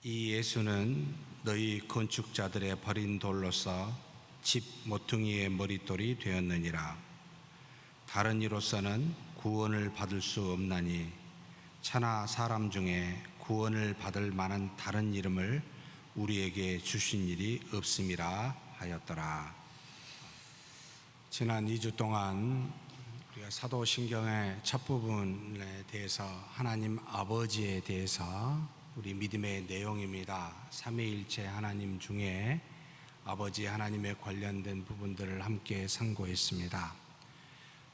이 예수는 너희 건축자들의 버린 돌로서 집 모퉁이의 머릿돌이 되었느니라. 다른 이로서는 구원을 받을 수 없나니 차나 사람 중에 구원을 받을 만한 다른 이름을 우리에게 주신 일이 없음이라 하였더라. 지난 2주 동안 우리가 사도신경의 첫 부분에 대해서 하나님 아버지에 대해서 우리 믿음의 내용입니다. 삼위일체 하나님 중에 아버지 하나님에 관련된 부분들을 함께 상고했습니다.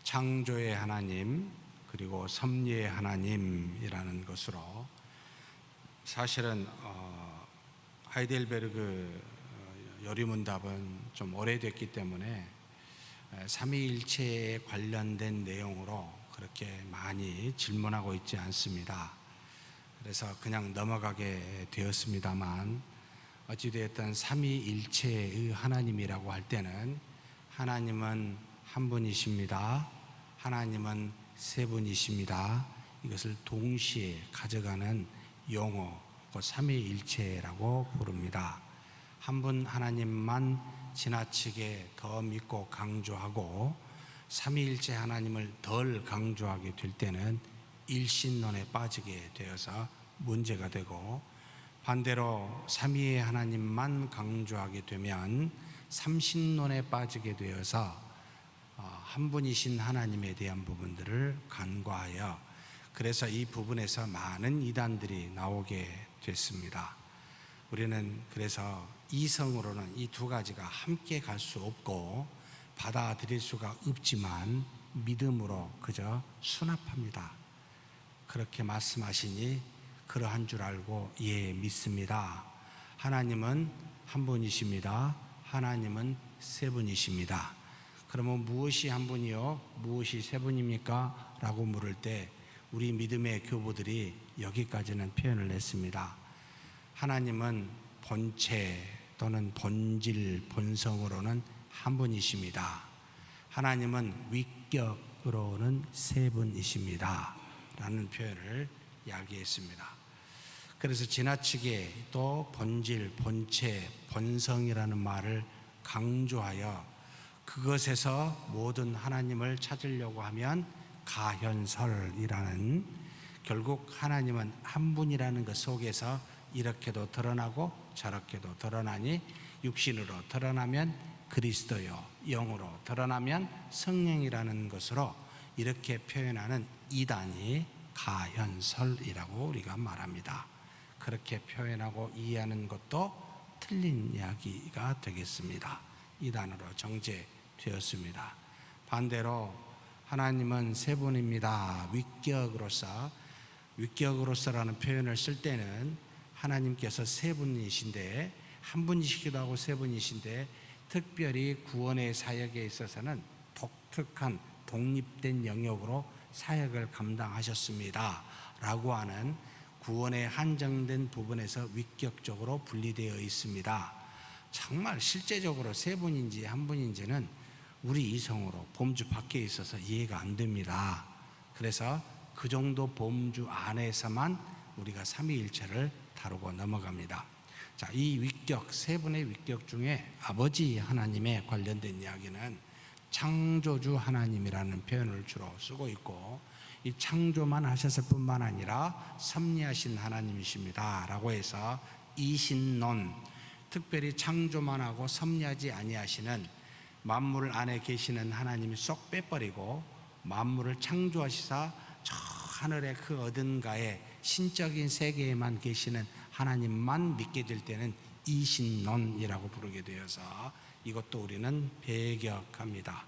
창조의 하나님 그리고 섭리의 하나님이라는 것으로 사실은 하이델베르그 요리문답은 좀 오래됐기 때문에 삼위일체에 관련된 내용으로 그렇게 많이 질문하고 있지 않습니다. 그래서 그냥 넘어가게 되었습니다만 어찌되었든 삼위일체의 하나님이라고 할 때는 하나님은 한 분이십니다. 하나님은 세 분이십니다. 이것을 동시에 가져가는 용어, 그 삼위일체라고 부릅니다. 한 분 하나님만 지나치게 더 믿고 강조하고 삼위일체 하나님을 덜 강조하게 될 때는 일신론에 빠지게 되어서 문제가 되고, 반대로 삼위의 하나님만 강조하게 되면 삼신론에 빠지게 되어서 한 분이신 하나님에 대한 부분들을 간과하여 그래서 이 부분에서 많은 이단들이 나오게 됐습니다. 우리는 그래서 이성으로는 이 두 가지가 함께 갈 수 없고 받아들일 수가 없지만 믿음으로 그저 수납합니다. 그렇게 말씀하시니 그러한 줄 알고 믿습니다. 하나님은 한 분이십니다. 하나님은 세 분이십니다. 그러면 무엇이 한 분이요? 무엇이 세 분입니까? 라고 물을 때 우리 믿음의 교부들이 여기까지는 표현을 했습니다. 하나님은 본체 또는 본질, 본성으로는 한 분이십니다. 하나님은 위격으로는 세 분이십니다. 라는 표현을 이야기했습니다. 그래서 지나치게 또 본질, 본체, 본성이라는 말을 강조하여 그것에서 모든 하나님을 찾으려고 하면 가현설이라는, 결국 하나님은 한 분이라는 것 속에서 이렇게도 드러나고 저렇게도 드러나니 육신으로 드러나면 그리스도요, 영으로 드러나면 성령이라는 것으로 이렇게 표현하는 이단이 가현설이라고 우리가 말합니다. 그렇게 표현하고 이해하는 것도 틀린 이야기가 되겠습니다. 이단으로 정죄되었습니다. 반대로 하나님은 세 분입니다. 위격으로서라는 표현을 쓸 때는 하나님께서 세 분이신데, 한 분이시기도 하고 세 분이신데 특별히 구원의 사역에 있어서는 독특한 독립된 영역으로 사역을 감당하셨습니다 라고 하는 구원에 한정된 부분에서 위격적으로 분리되어 있습니다. 정말 실제적으로 세 분인지 한 분인지는 우리 이성으로 범주 밖에 있어서 이해가 안 됩니다. 그래서 그 정도 범주 안에서만 우리가 삼위일체를 다루고 넘어갑니다. 자, 이 위격, 세 분의 위격 중에 아버지 하나님에 관련된 이야기는 창조주 하나님이라는 표현을 주로 쓰고 있고, 이 창조만 하셨을 뿐만 아니라 섭리하신 하나님이십니다 라고 해서 이신론, 특별히 창조만 하고 섭리하지 아니하시는 만물 안에 계시는 하나님이 쏙 빼버리고 만물을 창조하시사 저 하늘의 그 어딘가에 신적인 세계에만 계시는 하나님만 믿게 될 때는 이신론이라고 부르게 되어서 이것도 우리는 배격합니다.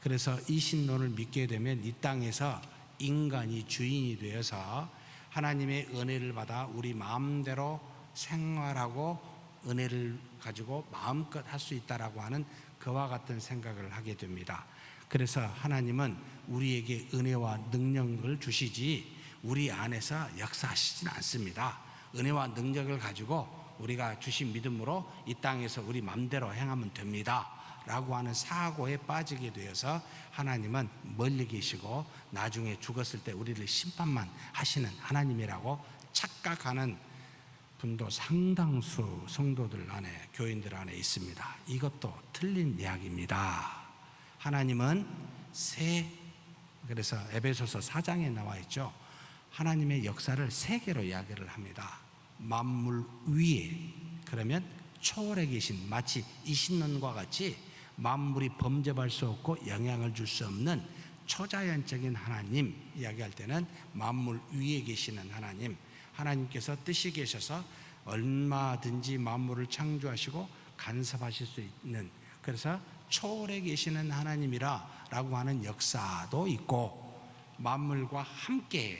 그래서 이신론을 믿게 되면 이 땅에서 인간이 주인이 되어서 하나님의 은혜를 받아 우리 마음대로 생활하고 은혜를 가지고 마음껏 할 수 있다라고 하는 그와 같은 생각을 하게 됩니다. 그래서 하나님은 우리에게 은혜와 능력을 주시지 우리 안에서 역사하시진 않습니다. 은혜와 능력을 가지고 우리가 주신 믿음으로 이 땅에서 우리 마음대로 행하면 됩니다 라고 하는 사고에 빠지게 되어서 하나님은 멀리 계시고 나중에 죽었을 때 우리를 심판만 하시는 하나님이라고 착각하는 분도 상당수 성도들 안에, 교인들 안에 있습니다. 이것도 틀린 이야기입니다. 하나님은 그래서 에베소서 4장에 나와 있죠. 하나님의 역사를 세 개로 이야기를 합니다. 만물 위에, 그러면 초월해 계신, 마치 이신론과 같이 만물이 범접할 수 없고 영향을 줄 수 없는 초자연적인 하나님 이야기할 때는 만물 위에 계시는 하나님, 하나님께서 뜻이 계셔서 얼마든지 만물을 창조하시고 간섭하실 수 있는, 그래서 초월해 계시는 하나님이라 라고 하는 역사도 있고, 만물과 함께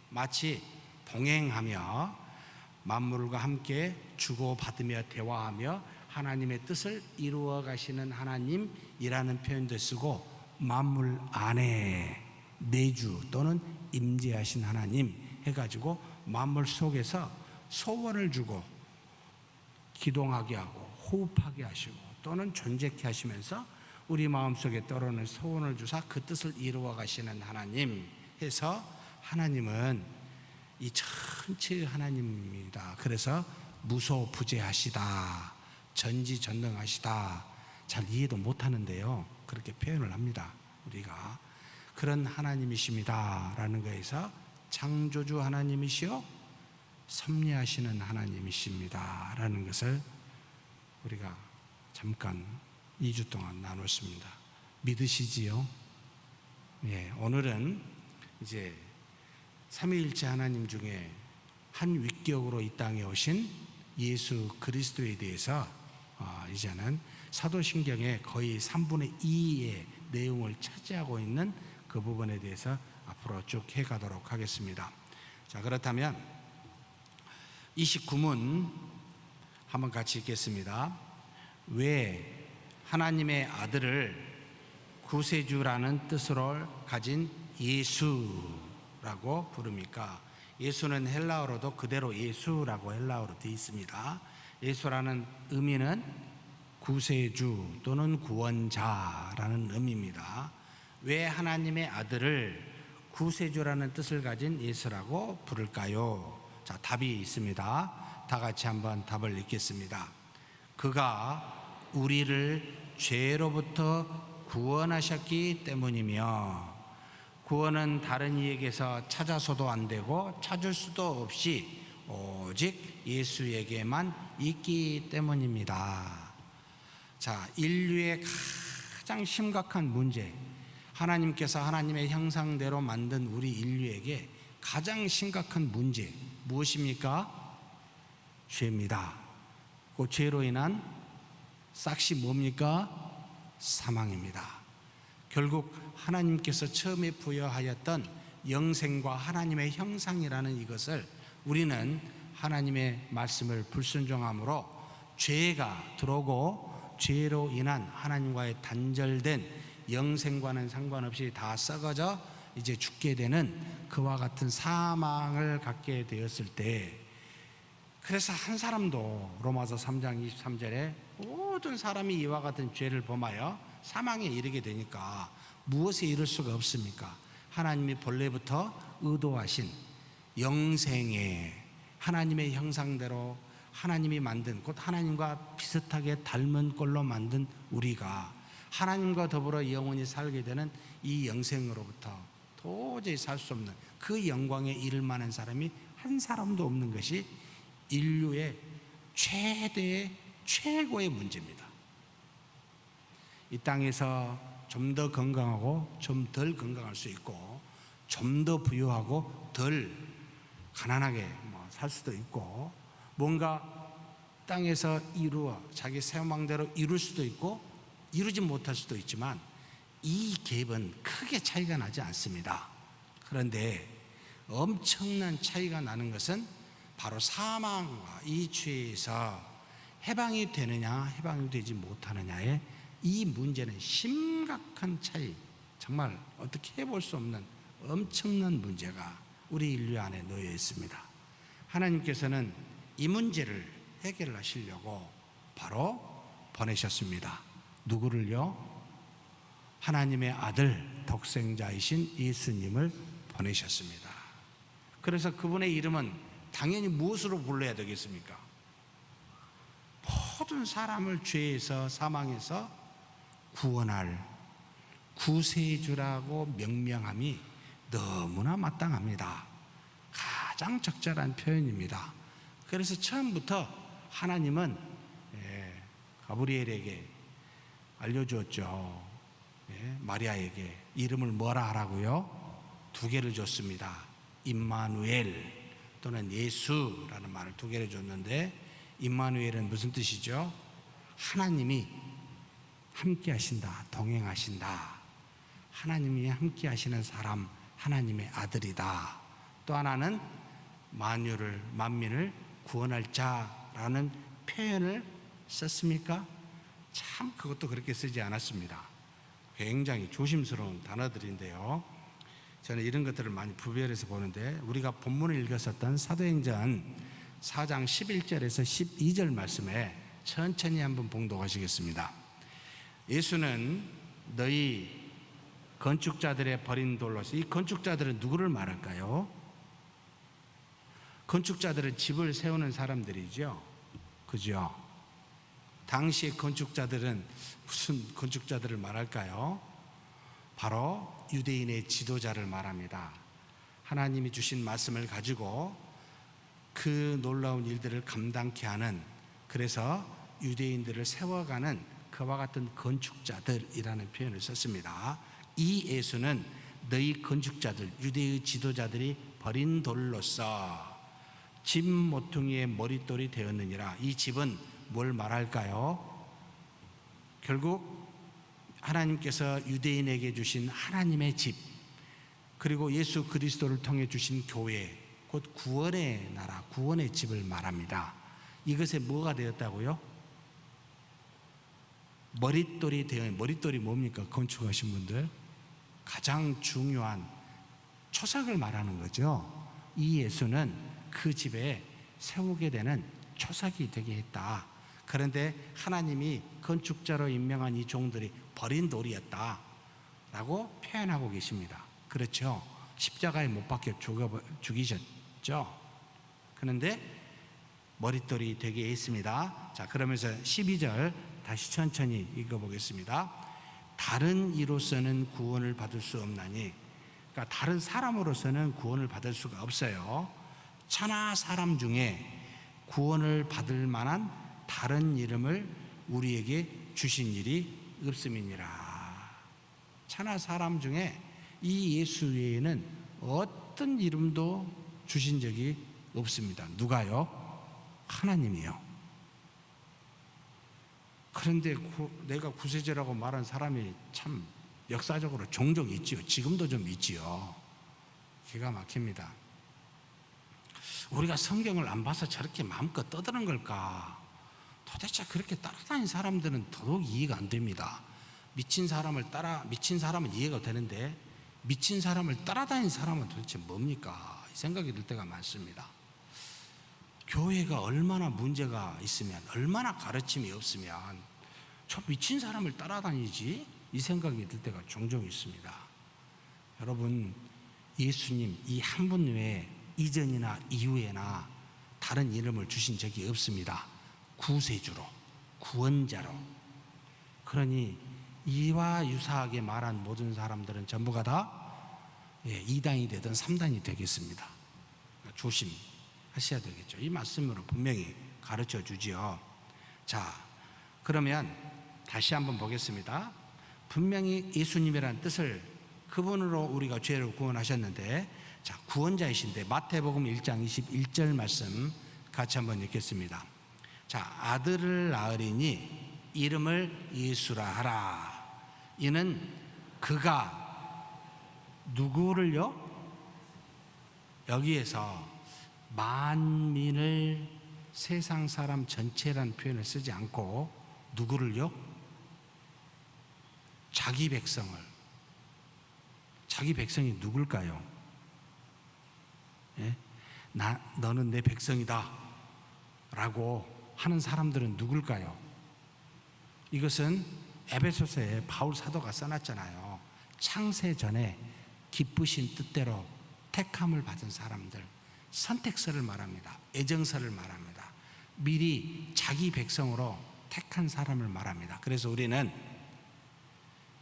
마치 동행하며 만물과 함께 주고받으며 대화하며 하나님의 뜻을 이루어 가시는 하나님이라는 표현도 쓰고, 만물 안에 내주 또는 임재하신 하나님 해가지고 만물 속에서 소원을 주고 기동하게 하고 호흡하게 하시고 또는 존재케 하시면서 우리 마음속에 떠오르는 소원을 주사 그 뜻을 이루어 가시는 하나님 해서, 하나님은 이 전체의 하나님입니다. 그래서 무소부재하시다, 전지전능하시다, 잘 이해도 못하는데요, 그렇게 표현을 합니다. 우리가 그런 하나님이십니다 라는 거에서 창조주 하나님이시요 섭리하시는 하나님이십니다 라는 것을 우리가 잠깐 2주 동안 나눴습니다. 믿으시지요? 예, 오늘은 이제 삼위일체 하나님 중에 한 위격으로 이 땅에 오신 예수 그리스도에 대해서 이제는 사도신경의 거의 3분의 2의 내용을 차지하고 있는 그 부분에 대해서 앞으로 쭉 해가도록 하겠습니다. 자, 그렇다면 29문 한번 같이 읽겠습니다. 왜 하나님의 아들을 구세주라는 뜻으로 가진 예수라고 부릅니까? 예수는 헬라어로도 그대로 예수라고 헬라어로 되어 있습니다. 예수라는 의미는 구세주 또는 구원자라는 의미입니다. 왜 하나님의 아들을 구세주라는 뜻을 가진 예수라고 부를까요? 자, 답이 있습니다. 다 같이 한번 답을 읽겠습니다. 그가 우리를 죄로부터 구원하셨기 때문이며, 구원은 다른 이에게서 찾아서도 안 되고 찾을 수도 없이 오직 예수에게만 있기 때문입니다. 자, 인류의 가장 심각한 문제, 하나님께서 하나님의 형상대로 만든 우리 인류에게 가장 심각한 문제 무엇입니까? 죄입니다. 그 죄로 인한 싹이 뭡니까? 사망입니다. 결국 하나님께서 처음에 부여하였던 영생과 하나님의 형상이라는 이것을 우리는 하나님의 말씀을 불순종함으로 죄가 들어오고 죄로 인한 하나님과의 단절된 영생과는 상관없이 다 썩어져 이제 죽게 되는 그와 같은 사망을 갖게 되었을 때, 그래서 한 사람도 로마서 3장 23절에 모든 사람이 이와 같은 죄를 범하여 사망에 이르게 되니까 무엇에 이를 수가 없습니까? 하나님이 본래부터 의도하신 영생에 하나님의 형상대로 하나님이 만든, 곧 하나님과 비슷하게 닮은 꼴로 만든 우리가 하나님과 더불어 영원히 살게 되는 이 영생으로부터 도저히 살 수 없는 그 영광에 이를 만한 사람이 한 사람도 없는 것이 인류의 최고의 문제입니다. 이 땅에서 좀 더 건강하고 좀 덜 건강할 수 있고, 좀 더 부유하고 덜 가난하게 살 수도 있고, 뭔가 땅에서 이루어 자기 생망대로 이룰 수도 있고 이루지 못할 수도 있지만 이 갭은 크게 차이가 나지 않습니다. 그런데 엄청난 차이가 나는 것은 바로 사망과 이 죄에서 해방이 되느냐 해방이 되지 못하느냐의 이 문제는 심각한 차이, 정말 어떻게 해볼 수 없는 엄청난 문제가 우리 인류 안에 놓여 있습니다. 하나님께서는 이 문제를 해결하시려고 바로 보내셨습니다. 누구를요? 하나님의 아들 독생자이신 예수님을 보내셨습니다. 그래서 그분의 이름은 당연히 무엇으로 불러야 되겠습니까? 모든 사람을 죄에서 사망에서 구원할 구세주라고 명명함이 너무나 마땅합니다. 가장 적절한 표현입니다. 그래서 처음부터 하나님은 가브리엘에게 알려주었죠. 마리아에게 이름을 뭐라 하라고요? 2개를 줬습니다. 임마누엘 또는 예수라는 말을 2개를 줬는데, 임마누엘은 무슨 뜻이죠? 하나님이 함께 하신다, 동행하신다. 하나님이 함께 하시는 사람, 하나님의 아들이다. 또 하나는 만민을 구원할 자라는 표현을 썼습니까? 참 그것도 그렇게 쓰지 않았습니다. 굉장히 조심스러운 단어들인데요, 저는 이런 것들을 많이 부별해서 보는데, 우리가 본문을 읽었었던 사도행전 4장 11절에서 12절 말씀에 천천히 한번 봉독하시겠습니다. 예수는 너희 건축자들의 버린 돌로서, 이 건축자들은 누구를 말할까요? 건축자들은 집을 세우는 사람들이죠. 그죠? 당시의 건축자들은 무슨 건축자들을 말할까요? 바로 유대인의 지도자를 말합니다. 하나님이 주신 말씀을 가지고 그 놀라운 일들을 감당케 하는, 그래서 유대인들을 세워가는 그와 같은 건축자들이라는 표현을 썼습니다. 이 예수는 너희 건축자들, 유대의 지도자들이 버린 돌로서 집 모퉁이의 머릿돌이 되었느니라. 이 집은 뭘 말할까요? 결국 하나님께서 유대인에게 주신 하나님의 집, 그리고 예수 그리스도를 통해 주신 교회, 곧 구원의 나라, 구원의 집을 말합니다. 이것에 뭐가 되었다고요? 머릿돌이 되어, 머릿돌이 뭡니까? 건축하신 분들 가장 중요한 초석을 말하는 거죠. 이 예수는 그 집에 세우게 되는 초석이 되게 했다. 그런데 하나님이 건축자로 임명한 이 종들이 버린 돌이었다 라고 표현하고 계십니다. 그렇죠? 십자가에 못 박혀 죽이셨죠. 그런데 머릿돌이 되게 했습니다. 자, 그러면서 12절 다시 천천히 읽어보겠습니다. 다른 이로서는 구원을 받을 수 없나니, 그러니까 다른 사람으로서는 구원을 받을 수가 없어요. 천하 사람 중에 구원을 받을 만한 다른 이름을 우리에게 주신 일이 없음이니라. 천하 사람 중에 이 예수 외에는 어떤 이름도 주신 적이 없습니다. 누가요? 하나님이요. 그런데 내가 구세주라고 말한 사람이 참 역사적으로 종종 있지요. 지금도 좀 있지요. 기가 막힙니다. 우리가 성경을 안 봐서 저렇게 마음껏 떠드는 걸까? 도대체 그렇게 따라다니는 사람들은 더더욱 이해가 안 됩니다. 미친 사람은 이해가 되는데, 미친 사람을 따라다니는 사람은 도대체 뭡니까? 이 생각이 들 때가 많습니다. 교회가 얼마나 문제가 있으면, 얼마나 가르침이 없으면 저 미친 사람을 따라다니지? 이 생각이 들 때가 종종 있습니다. 여러분, 예수님 이 한 분 외에 이전이나 이후에나 다른 이름을 주신 적이 없습니다. 구세주로, 구원자로. 그러니 이와 유사하게 말한 모든 사람들은 전부가 다 2단이 되든 3단이 되겠습니다. 조심하셔야 되겠죠. 이 말씀으로 분명히 가르쳐 주지요. 자, 그러면 다시 한번 보겠습니다. 분명히 예수님이라는 뜻을, 그분으로 우리가 죄를 구원하셨는데, 자, 구원자이신데 마태복음 1장 21절 말씀 같이 한번 읽겠습니다. 자, 아들을 낳으리니 이름을 예수라 하라. 이는 그가 누구를요? 여기에서 만민을, 세상 사람 전체라는 표현을 쓰지 않고 누구를요? 자기 백성을. 자기 백성이 누굴까요? 예? 너는 내 백성이다 라고 하는 사람들은 누굴까요? 이것은 에베소서에 바울 사도가 써놨잖아요. 창세 전에 기쁘신 뜻대로 택함을 받은 사람들, 선택서를 말합니다. 애정서를 말합니다. 미리 자기 백성으로 택한 사람을 말합니다. 그래서 우리는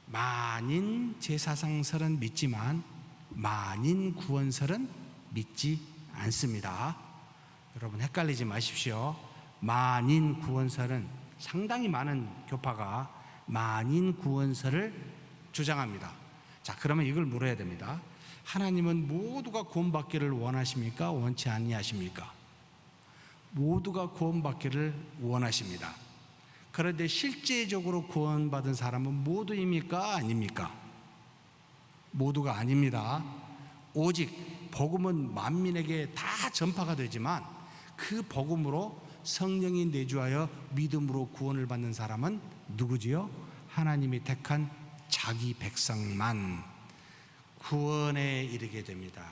만인 제사장설은 믿지만 만인 구원설은 믿지 않습니다. 여러분 헷갈리지 마십시오. 만인 구원설은 상당히 많은 교파가 만인 구원설을 주장합니다. 자, 그러면 이걸 물어야 됩니다. 하나님은 모두가 구원받기를 원하십니까? 원치 아니하십니까? 모두가 구원받기를 원하십니다. 그런데 실제적으로 구원받은 사람은 모두입니까? 아닙니까? 모두가 아닙니다. 오직 복음은 만민에게 다 전파가 되지만 그 복음으로 성령이 내주하여 믿음으로 구원을 받는 사람은 누구지요? 하나님이 택한 자기 백성만 구원에 이르게 됩니다.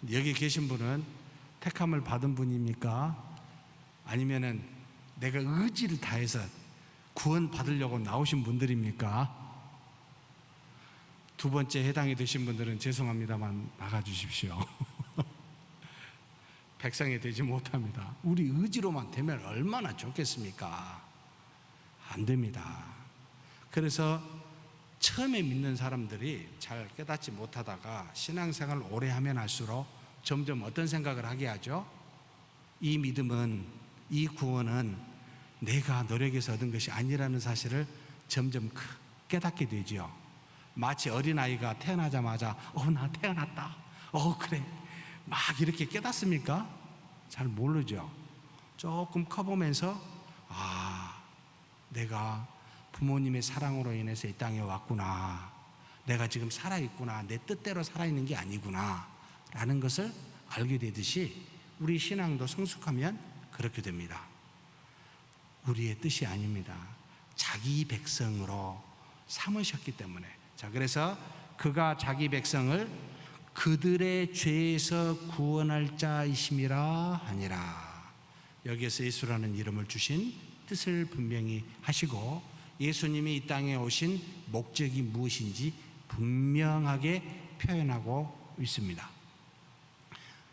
여기 계신 분은 택함을 받은 분입니까? 아니면은 내가 의지를 다해서 구원 받으려고 나오신 분들입니까? 두 번째 해당이 되신 분들은 죄송합니다만 막아주십시오. 백성이 되지 못합니다. 우리 의지로만 되면 얼마나 좋겠습니까? 안 됩니다. 그래서 처음에 믿는 사람들이 잘 깨닫지 못하다가 신앙생활을 오래 하면 할수록 점점 어떤 생각을 하게 하죠? 이 믿음은, 이 구원은 내가 노력해서 얻은 것이 아니라는 사실을 점점 깨닫게 되죠. 마치 어린아이가 태어나자마자 나 태어났다, 그래, 막 이렇게 깨닫습니까? 잘 모르죠. 조금 커보면서 내가 부모님의 사랑으로 인해서 이 땅에 왔구나, 내가 지금 살아있구나, 내 뜻대로 살아있는 게 아니구나 라는 것을 알게 되듯이 우리 신앙도 성숙하면 그렇게 됩니다. 우리의 뜻이 아닙니다. 자기 백성으로 삼으셨기 때문에. 자, 그래서 그가 자기 백성을 그들의 죄에서 구원할 자이심이라 하니라. 여기에서 예수라는 이름을 주신 뜻을 분명히 하시고 예수님이 이 땅에 오신 목적이 무엇인지 분명하게 표현하고 있습니다.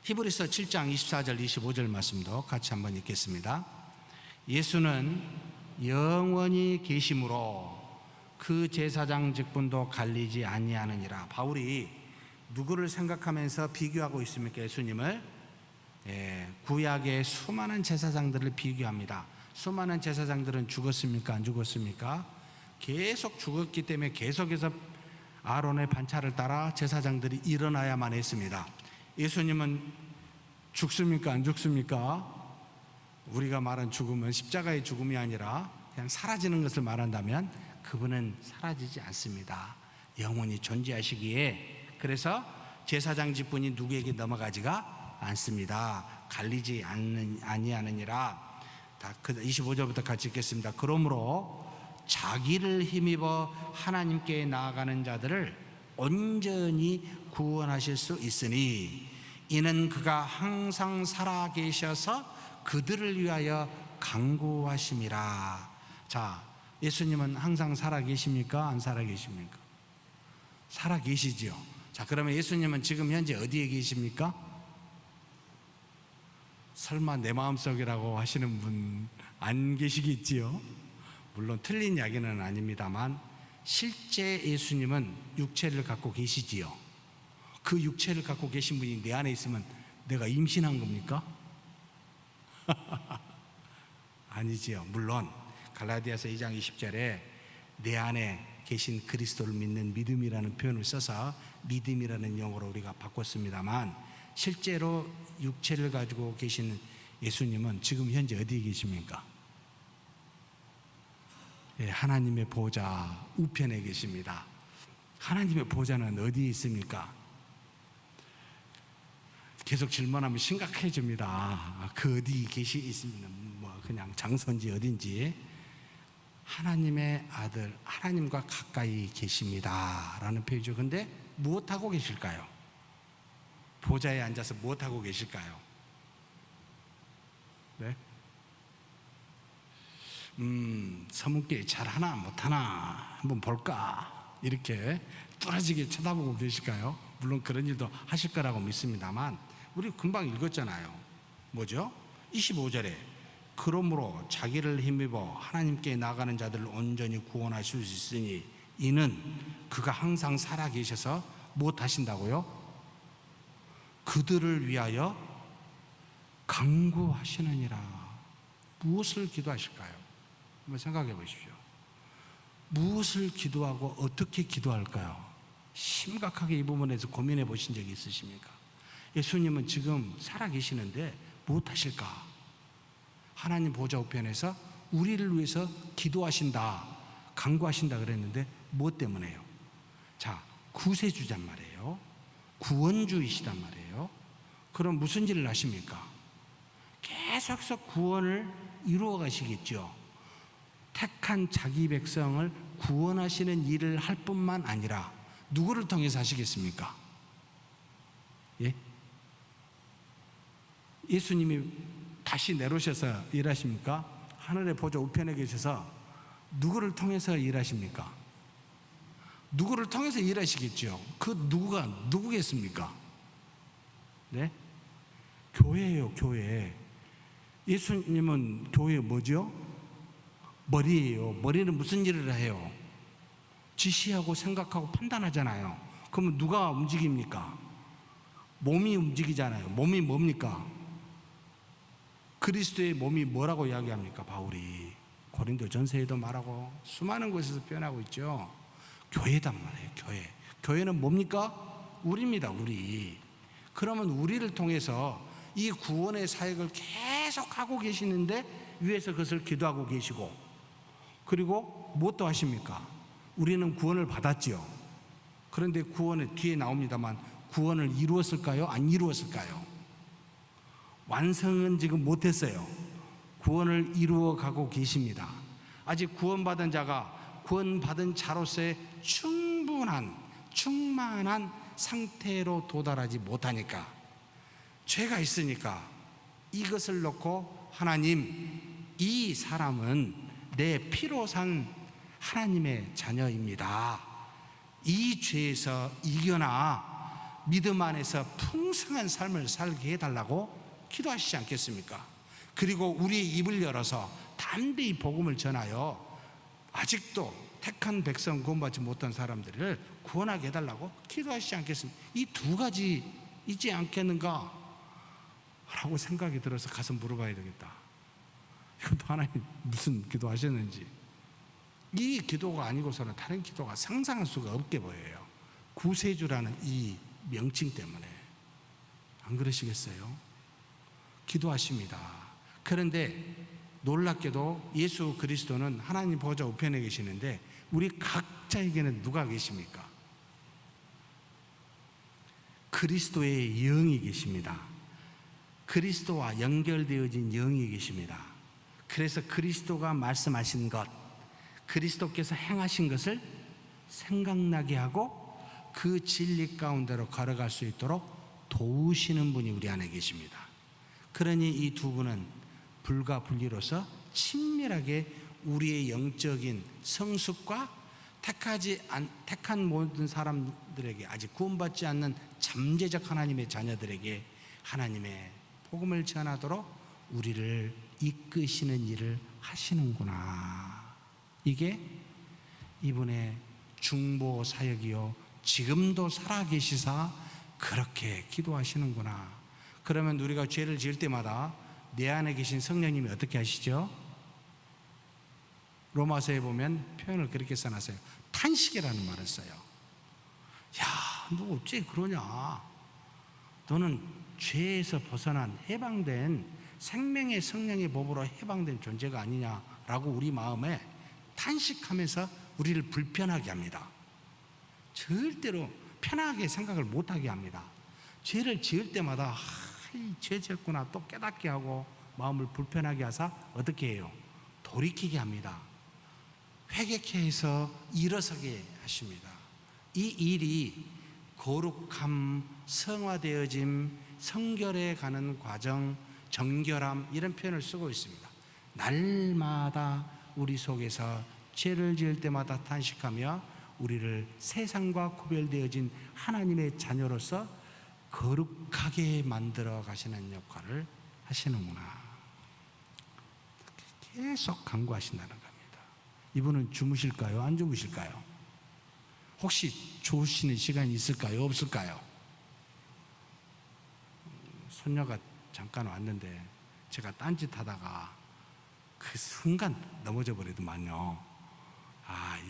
히브리서 7장 24절 25절 말씀도 같이 한번 읽겠습니다. 예수는 영원히 계심으로 그 제사장 직분도 갈리지 아니하느니라. 바울이 누구를 생각하면서 비교하고 있습니까? 예수님을 구약의 수많은 제사장들을 비교합니다. 수많은 제사장들은 죽었습니까? 안 죽었습니까? 계속 죽었기 때문에 계속해서 아론의 반차를 따라 제사장들이 일어나야만 했습니다. 예수님은 죽습니까? 안 죽습니까? 우리가 말한 죽음은 십자가의 죽음이 아니라 그냥 사라지는 것을 말한다면 그분은 사라지지 않습니다. 영원히 존재하시기에 그래서 제사장 직분이 누구에게 넘어가지가 않습니다. 갈리지 아니하느니라. 25절부터 같이 읽겠습니다. 그러므로 자기를 힘입어 하나님께 나아가는 자들을 온전히 구원하실 수 있으니 이는 그가 항상 살아계셔서 그들을 위하여 간구하심이라. 자, 예수님은 항상 살아계십니까? 안 살아계십니까? 살아계시지요. 자, 그러면 예수님은 지금 현재 어디에 계십니까? 설마 내 마음속이라고 하시는 분 안 계시겠지요? 물론 틀린 이야기는 아닙니다만 실제 예수님은 육체를 갖고 계시지요. 그 육체를 갖고 계신 분이 내 안에 있으면 내가 임신한 겁니까? 아니지요. 물론 갈라디아서 2장 20절에 내 안에 계신 그리스도를 믿는 믿음이라는 표현을 써서 믿음이라는 용어로 우리가 바꿨습니다만 실제로 육체를 가지고 계신 예수님은 지금 현재 어디에 계십니까? 하나님의 보좌 우편에 계십니다. 하나님의 보좌는 어디에 있습니까? 계속 질문하면 심각해집니다. 그 어디 있으면 그냥 장소인지 어딘지. 하나님의 아들 하나님과 가까이 계십니다 라는 표현이죠. 근데 무엇하고 계실까요? 보좌에 앉아서 무엇하고 계실까요? 네? 서문길 잘하나 못하나 한번 볼까 이렇게 뚫어지게 쳐다보고 계실까요? 물론 그런 일도 하실 거라고 믿습니다만, 우리 금방 읽었잖아요. 뭐죠? 25절에 그러므로 자기를 힘입어 하나님께 나가는 자들을 온전히 구원하실 수 있으니 이는 그가 항상 살아계셔서 무엇하신다고요? 그들을 위하여 간구하시느니라. 무엇을 기도하실까요? 한번 생각해 보십시오. 무엇을 기도하고 어떻게 기도할까요? 심각하게 이 부분에서 고민해 보신 적이 있으십니까? 예수님은 지금 살아계시는데 무엇하실까? 하나님 보좌 우편에서 우리를 위해서 기도하신다, 간구하신다 그랬는데 무엇 때문에요? 자, 구세주란 말이에요. 구원주이시단 말이에요. 그럼 무슨 일을 하십니까? 계속해서 구원을 이루어 가시겠죠. 택한 자기 백성을 구원하시는 일을 할 뿐만 아니라 누구를 통해서 하시겠습니까? 예? 예수님이 다시 내려오셔서 일하십니까? 하늘의 보좌 우편에 계셔서 누구를 통해서 일하십니까? 누구를 통해서 일하시겠죠. 그 누구가 누구겠습니까? 네? 교회예요, 교회. 예수님은 교회 뭐죠? 머리예요. 머리는 무슨 일을 해요? 지시하고 생각하고 판단하잖아요. 그러면 누가 움직입니까? 몸이 움직이잖아요. 몸이 뭡니까? 그리스도의 몸이 뭐라고 이야기합니까? 바울이 고린도 전서에도 말하고 수많은 곳에서 표현하고 있죠. 교회단 말이에요. 교회. 교회는 뭡니까? 우리입니다. 우리. 그러면 우리를 통해서 이 구원의 사역을 계속 하고 계시는데 위에서 그것을 기도하고 계시고, 그리고 무엇도 하십니까? 우리는 구원을 받았지요. 그런데 구원의 뒤에 나옵니다만 구원을 이루었을까요? 안 이루었을까요? 완성은 지금 못했어요. 구원을 이루어 가고 계십니다. 아직 구원받은 자가 구원받은 자로서의 충만한 상태로 도달하지 못하니까, 죄가 있으니까 이것을 놓고 하나님, 이 사람은 내 피로 산 하나님의 자녀입니다. 이 죄에서 이겨나 믿음 안에서 풍성한 삶을 살게 해달라고 기도하시지 않겠습니까? 그리고 우리의 입을 열어서 담대히 복음을 전하여 아직도 택한 백성 구원받지 못한 사람들을 구원하게 해달라고 기도하시지 않겠습니까? 이 두 가지 있지 않겠는가? 라고 생각이 들어서 가서 물어봐야 되겠다. 이것도 하나님 무슨 기도하셨는지. 이 기도가 아니고서는 다른 기도가 상상할 수가 없게 보여요. 구세주라는 이 명칭 때문에. 안 그러시겠어요? 기도하십니다. 그런데 놀랍게도 예수 그리스도는 하나님 보좌 우편에 계시는데 우리 각자에게는 누가 계십니까? 그리스도의 영이 계십니다. 그리스도와 연결되어진 영이 계십니다. 그래서 그리스도가 말씀하신 것, 그리스도께서 행하신 것을 생각나게 하고 그 진리 가운데로 걸어갈 수 있도록 도우시는 분이 우리 안에 계십니다. 그러니 이 두 분은 불과 분리로서 친밀하게 우리의 영적인 성숙과 택한 모든 사람들에게, 아직 구원받지 않는 잠재적 하나님의 자녀들에게 하나님의 복음을 전하도록 우리를 이끄시는 일을 하시는구나. 이게 이분의 중보 사역이요, 지금도 살아계시사 그렇게 기도하시는구나. 그러면 우리가 죄를 지을 때마다 내 안에 계신 성령님이 어떻게 하시죠? 로마서에 보면 표현을 그렇게 써놨어요. 탄식이라는 말을 써요. 야, 너 어째 그러냐? 너는 죄에서 벗어난 해방된 생명의 성령의 법으로 해방된 존재가 아니냐라고 우리 마음에 탄식하면서 우리를 불편하게 합니다. 절대로 편하게 생각을 못하게 합니다. 죄를 지을 때마다 죄 지었구나 또 깨닫게 하고 마음을 불편하게 하사 어떻게 해요? 돌이키게 합니다. 회개케 해서 일어서게 하십니다. 이 일이 거룩함, 성화되어짐, 성결해 가는 과정, 정결함, 이런 표현을 쓰고 있습니다. 날마다 우리 속에서 죄를 지을 때마다 탄식하며 우리를 세상과 구별되어진 하나님의 자녀로서 거룩하게 만들어 가시는 역할을 하시는구나. 계속 간구하신다는 겁니다. 이분은 주무실까요? 안 주무실까요? 혹시 주무시는 시간이 있을까요? 없을까요? 손녀가 잠깐 왔는데 제가 딴짓하다가 그 순간 넘어져 버리더만요.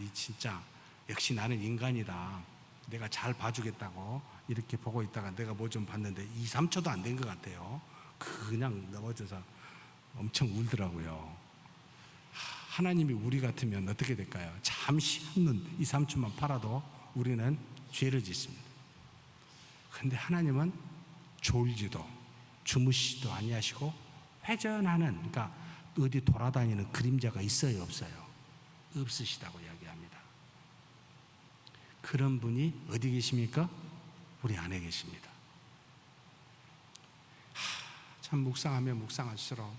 이 진짜 역시 나는 인간이다. 내가 잘 봐주겠다고 이렇게 보고 있다가 내가 뭐 좀 봤는데 2, 3초도 안 된 것 같아요. 그냥 넘어져서 엄청 울더라고요. 하나님이 우리 같으면 어떻게 될까요? 잠시 한눈 2, 3초만 팔아도 우리는 죄를 짓습니다. 그런데 하나님은 졸지도 주무시지도 아니하시고 회전하는, 그러니까 어디 돌아다니는 그림자가 있어요, 없어요? 없으시다고 이야기합니다. 그런 분이 어디 계십니까? 우리 안에 계십니다. 참 묵상하면 묵상할수록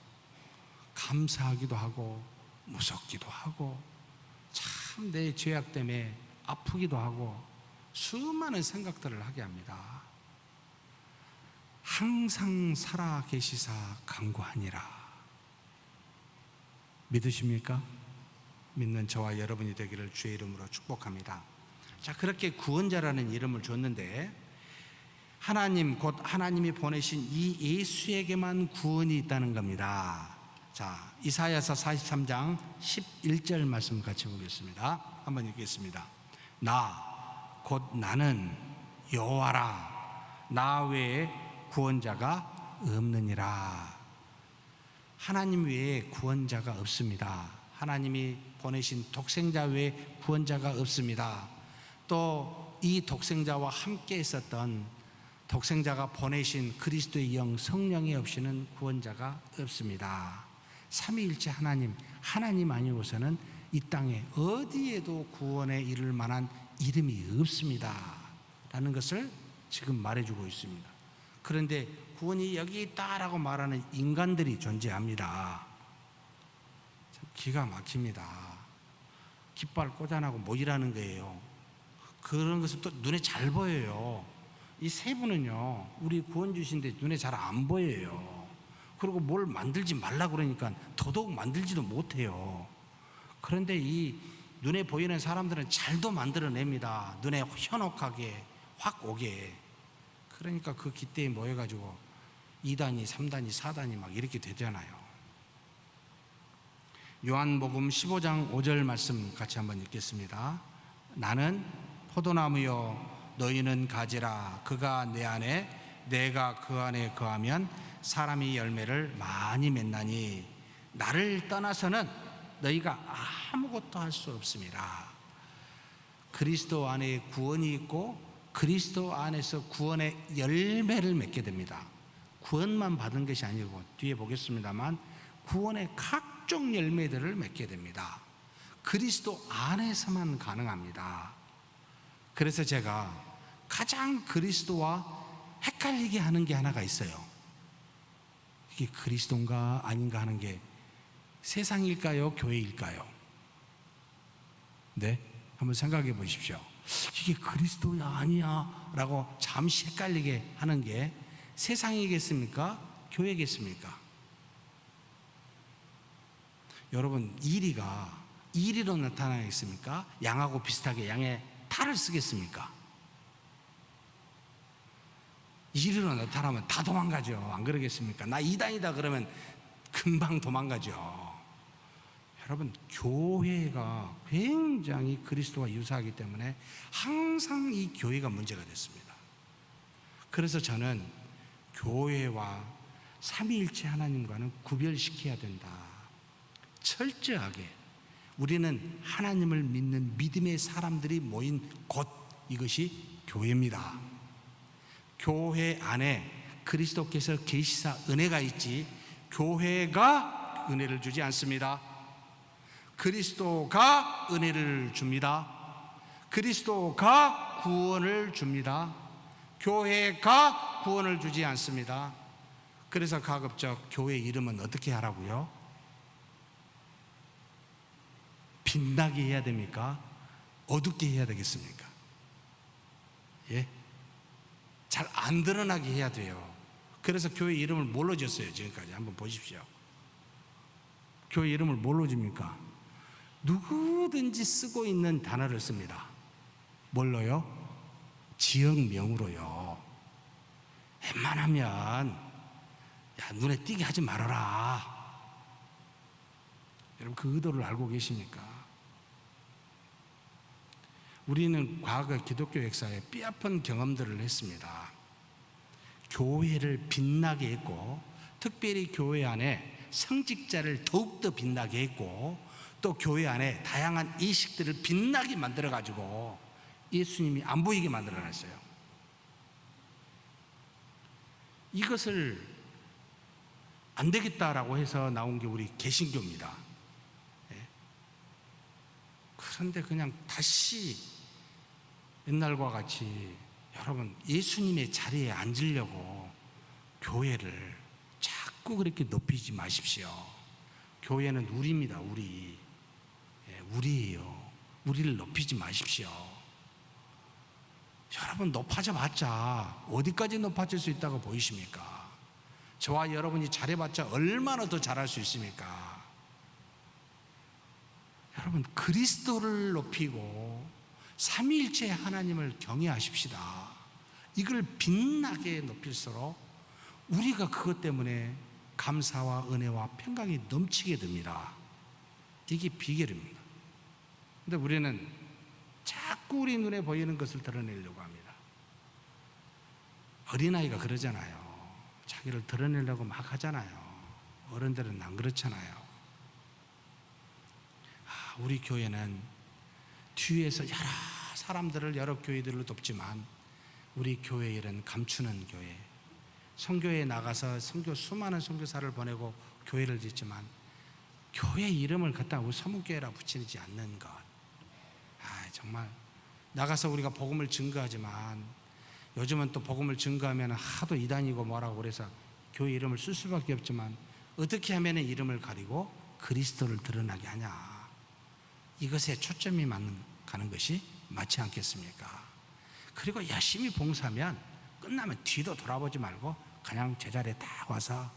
감사하기도 하고 무섭기도 하고 참 내 죄악 때문에 아프기도 하고 수많은 생각들을 하게 합니다. 항상 살아 계시사 간구하니라. 믿으십니까? 믿는 저와 여러분이 되기를 주의 이름으로 축복합니다. 자, 그렇게 구원자라는 이름을 줬는데 하나님, 곧 하나님이 보내신 이 예수에게만 구원이 있다는 겁니다. 자, 이사야서 43장 11절 말씀 같이 보겠습니다. 한번 읽겠습니다. 곧 나는 여호와라. 나 외에 구원자가 없느니라. 하나님 외에 구원자가 없습니다. 하나님이 보내신 독생자 외에 구원자가 없습니다. 또 이 독생자와 함께 있었던 독생자가 보내신 그리스도의 영 성령이 없이는 구원자가 없습니다. 삼위일체 하나님 아니고서는 이 땅에 어디에도 구원에 이를 만한 이름이 없습니다 라는 것을 지금 말해주고 있습니다. 그런데 구원이 여기 있다라고 말하는 인간들이 존재합니다. 참 기가 막힙니다. 깃발 꽂아놓고 뭐 일하는 거예요? 그런 것은 또 눈에 잘 보여요. 이 세 분은요, 우리 구원 주신데 눈에 잘 안 보여요. 그리고 뭘 만들지 말라 그러니까 더더욱 만들지도 못해요. 그런데 이 눈에 보이는 사람들은 잘도 만들어냅니다. 눈에 현혹하게 확 오게. 그러니까 그 기대에 모여가지고 2단위, 3단위, 4단위 막 이렇게 되잖아요. 요한복음 15장 5절 말씀 같이 한번 읽겠습니다. 나는 포도나무요 너희는 가지라. 그가 내 안에 내가 그 안에 거하면 사람이 열매를 많이 맺나니 나를 떠나서는 너희가 아무것도 할 수 없습니다. 그리스도 안에 구원이 있고 그리스도 안에서 구원의 열매를 맺게 됩니다. 구원만 받은 것이 아니고 뒤에 보겠습니다만 구원의 각종 열매들을 맺게 됩니다. 그리스도 안에서만 가능합니다. 그래서 제가 가장 그리스도와 헷갈리게 하는 게 하나가 있어요. 이게 그리스도인가 아닌가 하는 게 세상일까요? 교회일까요? 네? 한번 생각해 보십시오. 이게 그리스도야 아니야 라고 잠시 헷갈리게 하는 게 세상이겠습니까? 교회겠습니까? 여러분, 이리로 나타나겠습니까? 양하고 비슷하게 양의 탈을 쓰겠습니까? 이리로 나타나면 다 도망가죠. 안 그러겠습니까? 나 이단이다 그러면 금방 도망가죠. 여러분, 교회가 굉장히 그리스도와 유사하기 때문에 항상 이 교회가 문제가 됐습니다. 그래서 저는 교회와 삼위일체 하나님과는 구별시켜야 된다. 철저하게 우리는 하나님을 믿는 믿음의 사람들이 모인 곳, 이것이 교회입니다. 교회 안에 그리스도께서 계시사 은혜가 있지 교회가 은혜를 주지 않습니다. 그리스도가 은혜를 줍니다. 그리스도가 구원을 줍니다. 교회가 구원을 주지 않습니다. 그래서 가급적 교회 이름은 어떻게 하라고요? 빛나게 해야 됩니까? 어둡게 해야 되겠습니까? 예? 잘 안 드러나게 해야 돼요. 그래서 교회 이름을 뭘로 지었어요? 지금까지 한번 보십시오. 교회 이름을 뭘로 집니까? 누구든지 쓰고 있는 단어를 씁니다. 뭘로요? 지역명으로요. 웬만하면 야, 눈에 띄게 하지 말아라. 여러분 그 의도를 알고 계십니까? 우리는 과거 기독교 역사에 뼈아픈 경험들을 했습니다. 교회를 빛나게 했고, 특별히 교회 안에 성직자를 더욱더 빛나게 했고, 또 교회 안에 다양한 이식들을 빛나게 만들어가지고 예수님이 안 보이게 만들어놨어요. 이것을 안 되겠다라고 해서 나온 게 우리 개신교입니다. 그런데 그냥 다시 옛날과 같이 여러분 예수님의 자리에 앉으려고 교회를 자꾸 그렇게 높이지 마십시오. 교회는 우리입니다. 우리예요. 우리를 높이지 마십시오. 여러분 높아져 봤자 어디까지 높아질 수 있다고 보이십니까? 저와 여러분이 잘해봤자 얼마나 더 잘할 수 있습니까? 여러분 그리스도를 높이고 삼위일체 하나님을 경외하십시다. 이걸 빛나게 높일수록 우리가 그것 때문에 감사와 은혜와 평강이 넘치게 됩니다. 이게 비결입니다. 그런데 우리는 자꾸 우리 눈에 보이는 것을 드러내려고 합니다. 어린아이가 그러잖아요. 자기를 드러내려고 막 하잖아요. 어른들은 안 그렇잖아요. 우리 교회는 뒤에서 여러 사람들을 여러 교회들을 돕지만 우리 교회 일은 감추는 교회. 선교에 나가서 수많은 선교사를 보내고 교회를 짓지만 교회 이름을 갖다 서문교회라 붙이지 않는 것. 정말 나가서 우리가 복음을 증거하지만 요즘은 또 복음을 증거하면 하도 이단이고 뭐라고 그래서 교회 이름을 쓸 수밖에 없지만 어떻게 하면 이름을 가리고 그리스도를 드러나게 하냐. 이것에 초점이 가는 것이 맞지 않겠습니까? 그리고 열심히 봉사하면 끝나면 뒤도 돌아보지 말고 그냥 제자리에 딱 와서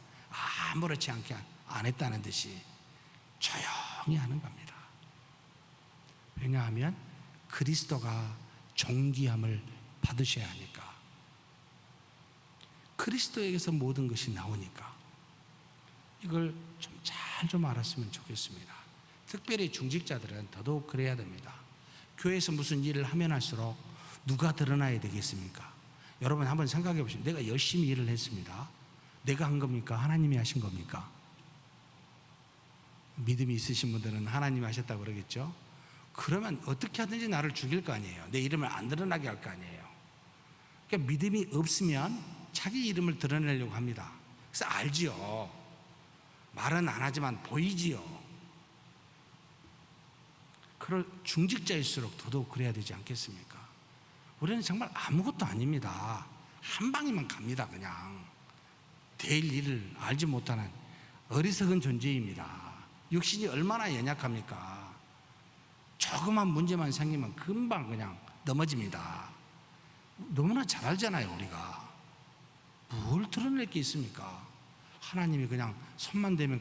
아무렇지 않게 안 했다는 듯이 조용히 하는 겁니다. 왜냐하면 그리스도가 존귀함을 받으셔야 하니까. 그리스도에게서 모든 것이 나오니까. 이걸 좀 알았으면 좋겠습니다. 특별히 중직자들은 더더욱 그래야 됩니다. 교회에서 무슨 일을 하면 할수록 누가 드러나야 되겠습니까? 여러분 한번 생각해 보시면 내가 열심히 일을 했습니다. 내가 한 겁니까? 하나님이 하신 겁니까? 믿음이 있으신 분들은 하나님이 하셨다고 그러겠죠? 그러면 어떻게 하든지 나를 죽일 거 아니에요. 내 이름을 안 드러나게 할 거 아니에요. 그러니까 믿음이 없으면 자기 이름을 드러내려고 합니다. 그래서 알지요. 말은 안 하지만 보이지요. 그럴 중직자일수록 더더욱 그래야 되지 않겠습니까? 우리는 정말 아무것도 아닙니다. 한 방이면 갑니다. 그냥 될 일을 알지 못하는 어리석은 존재입니다. 육신이 얼마나 연약합니까? 조그만 문제만 생기면 금방 그냥 넘어집니다. 너무나 잘 알잖아요. 우리가 뭘 드러낼 게 있습니까? 하나님이 그냥 손만 대면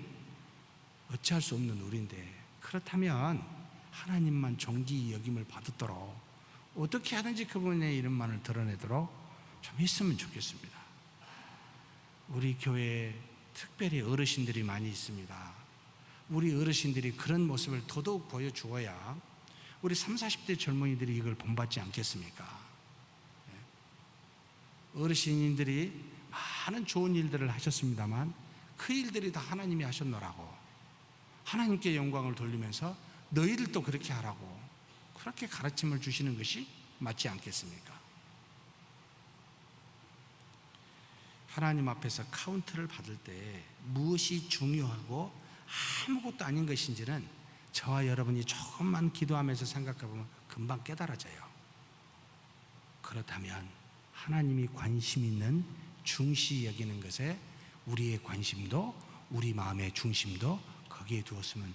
어찌할 수 없는 우리인데, 그렇다면 하나님만 존귀 여김을 받도록 어떻게 하든지 그분의 이름만을 드러내도록 좀 했으면 좋겠습니다. 우리 교회에 특별히 어르신들이 많이 있습니다. 우리 어르신들이 그런 모습을 더더욱 보여주어야 우리 30, 40대 젊은이들이 이걸 본받지 않겠습니까? 어르신들이 많은 좋은 일들을 하셨습니다만 그 일들이 다 하나님이 하셨노라고 하나님께 영광을 돌리면서 너희들도 그렇게 하라고 그렇게 가르침을 주시는 것이 맞지 않겠습니까? 하나님 앞에서 카운트를 받을 때 무엇이 중요하고 아무것도 아닌 것인지는 저와 여러분이 조금만 기도하면서 생각해보면 금방 깨달아져요. 그렇다면 하나님이 관심 있는 중시 여기는 것에 우리의 관심도 우리 마음의 중심도 거기에 두었으면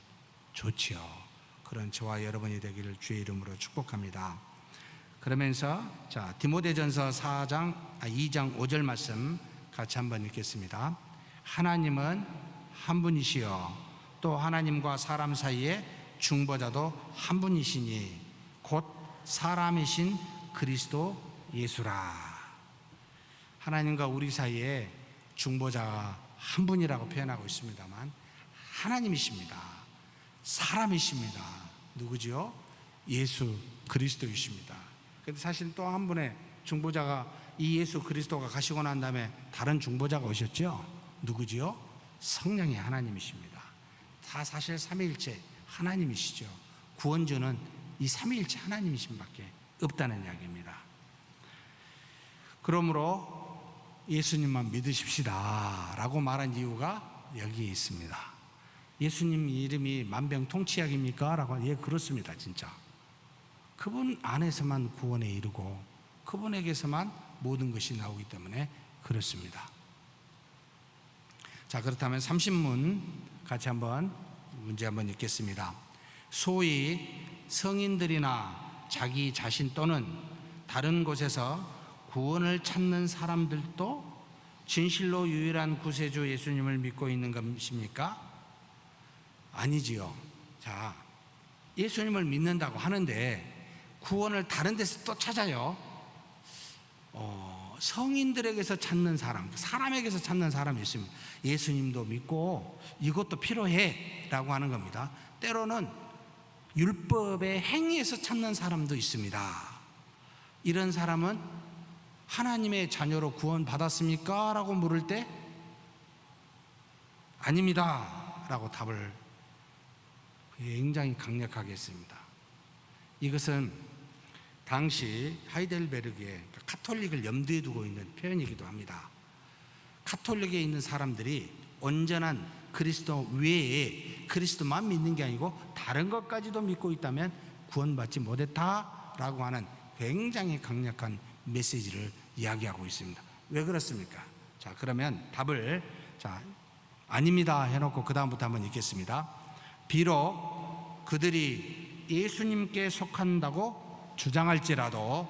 좋지요. 그런 저와 여러분이 되기를 주의 이름으로 축복합니다. 그러면서 디모데전서 2장 5절 말씀 같이 한번 읽겠습니다. 하나님은 한 분이시여 또 하나님과 사람 사이에 중보자도 한 분이시니 곧 사람이신 그리스도 예수라. 하나님과 우리 사이에 중보자가 한 분이라고 표현하고 있습니다만 하나님이십니다. 사람이십니다. 누구지요? 예수 그리스도이십니다. 그런데 사실 또 한 분의 중보자가 이 예수 그리스도가 가시고 난 다음에 다른 중보자가 오셨죠? 누구지요? 성령의 하나님이십니다. 다 사실 삼위일체 하나님이시죠. 구원주는 이 삼위일체 하나님이신 밖에 없다는 이야기입니다. 그러므로 예수님만 믿으십시다 라고 말한 이유가 여기에 있습니다. 예수님 이름이 만병통치약입니까? 라고. 예, 그렇습니다. 진짜 그분 안에서만 구원에 이르고 그분에게서만 모든 것이 나오기 때문에 그렇습니다. 자, 그렇다면 30문 같이 문제 한번 읽겠습니다. 소위 성인들이나 자기 자신 또는 다른 곳에서 구원을 찾는 사람들도 진실로 유일한 구세주 예수님을 믿고 있는 것입니까? 아니지요. 자, 예수님을 믿는다고 하는데 구원을 다른 데서 또 찾아요. 성인들에게서 찾는 사람에게서 찾는 사람이 있습니다. 예수님도 믿고 이것도 필요해 라고 하는 겁니다. 때로는 율법의 행위에서 찾는 사람도 있습니다. 이런 사람은 하나님의 자녀로 구원받았습니까? 라고 물을 때 아닙니다 라고 답을 굉장히 강력하게 했습니다. 이것은 당시 하이델베르크의 카톨릭을 염두에 두고 있는 표현이기도 합니다. 카톨릭에 있는 사람들이 온전한 그리스도 외에 그리스도만 믿는 게 아니고 다른 것까지도 믿고 있다면 구원받지 못했다라고 하는 굉장히 강력한 메시지를 이야기하고 있습니다. 왜 그렇습니까? 자, 그러면 답을 아닙니다 해놓고 그 다음부터 한번 읽겠습니다. 비록 그들이 예수님께 속한다고 주장할지라도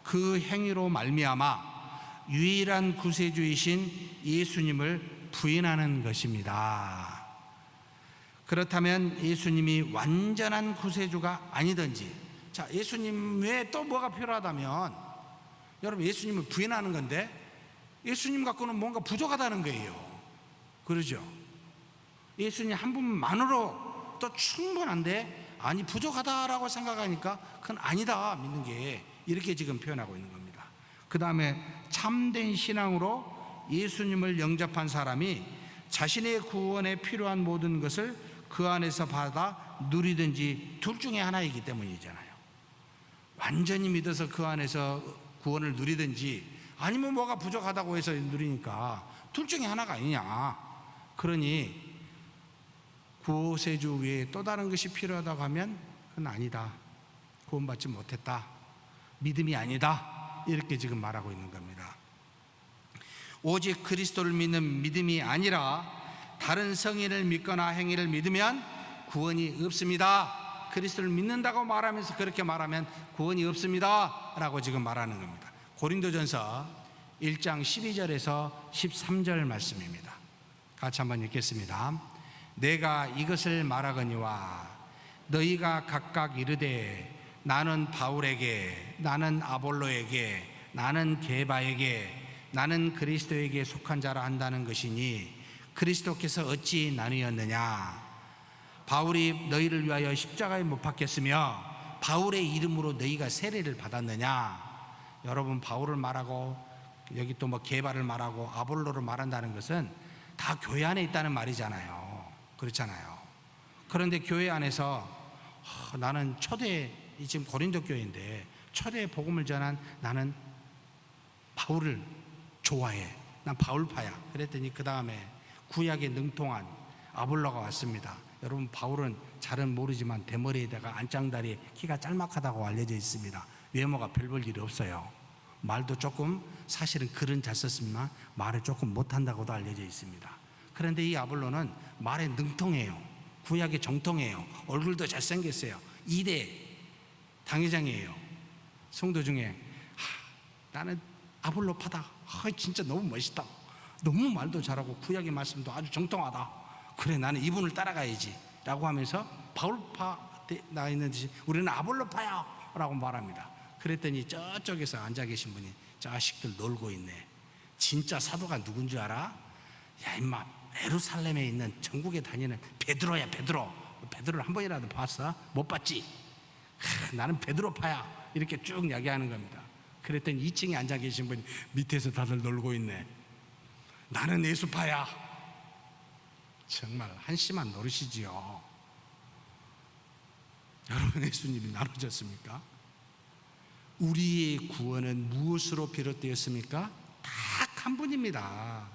그 행위로 말미암아 유일한 구세주이신 예수님을 부인하는 것입니다. 그렇다면 예수님이 완전한 구세주가 아니든지, 자, 예수님 외에 또 뭐가 필요하다면, 여러분 예수님을 부인하는 건데 예수님 갖고는 뭔가 부족하다는 거예요. 그러죠? 예수님 한 분만으로 또 충분한데 아니 부족하다라고 생각하니까 그건 아니다 믿는 게, 이렇게 지금 표현하고 있는 겁니다. 그 다음에 참된 신앙으로 예수님을 영접한 사람이 자신의 구원에 필요한 모든 것을 그 안에서 받아 누리든지 둘 중에 하나이기 때문이잖아요. 완전히 믿어서 그 안에서 구원을 누리든지 아니면 뭐가 부족하다고 해서 누리니까 둘 중에 하나가 아니냐. 그러니 구세주 외에 또 다른 것이 필요하다고 하면 그건 아니다, 구원받지 못했다, 믿음이 아니다, 이렇게 지금 말하고 있는 겁니다. 오직 그리스도를 믿는 믿음이 아니라 다른 성인을 믿거나 행위를 믿으면 구원이 없습니다. 그리스도를 믿는다고 말하면서 그렇게 말하면 구원이 없습니다 라고 지금 말하는 겁니다. 고린도전서 1장 12절에서 13절 말씀입니다. 같이 한번 읽겠습니다. 내가 이것을 말하거니와 너희가 각각 이르되 나는 바울에게, 나는 아볼로에게, 나는 게바에게, 나는 그리스도에게 속한 자라 한다는 것이니 그리스도께서 어찌 나뉘었느냐. 바울이 너희를 위하여 십자가에 못 박혔으며 바울의 이름으로 너희가 세례를 받았느냐. 여러분, 바울을 말하고 여기 또 뭐 게바를 말하고 아볼로를 말한다는 것은 다 교회 안에 있다는 말이잖아요. 그렇잖아요. 그런데 교회 안에서 나는 초대, 지금 고린도 교회인데 초대 복음을 전한 나는 바울을 좋아해, 난 바울파야. 그랬더니 그 다음에 구약에 능통한 아볼로가 왔습니다. 여러분, 바울은 잘은 모르지만 대머리에다가 안짱다리, 키가 짤막하다고 알려져 있습니다. 외모가 별 볼 일이 없어요. 말도 조금, 사실은 글은 잘 썼지만 말을 조금 못한다고도 알려져 있습니다. 그런데 이 아볼로는 말에 능통해요. 구약의 정통이에요. 얼굴도 잘생겼어요. 2대 당회장이에요. 성도 중에 나는 아볼로파다. 진짜 너무 멋있다. 너무 말도 잘하고 구약의 말씀도 아주 정통하다. 그래, 나는 이분을 따라가야지 라고 하면서 바울파 나 있는 듯이 우리는 아볼로파야 라고 말합니다. 그랬더니 저쪽에서 앉아 계신 분이 자식들 놀고 있네. 진짜 사도가 누군 줄 알아? 야 임마, 예루살렘에 있는 전국에 다니는 베드로야. 베드로를 한 번이라도 봤어? 못 봤지? 나는 베드로파야. 이렇게 쭉 이야기하는 겁니다. 그랬더니 2층에 앉아 계신 분이 밑에서 다들 놀고 있네. 나는 예수파야. 정말 한심한 노릇이지요. 여러분, 예수님이 나눠졌습니까? 우리의 구원은 무엇으로 비롯되었습니까? 딱 한 분입니다.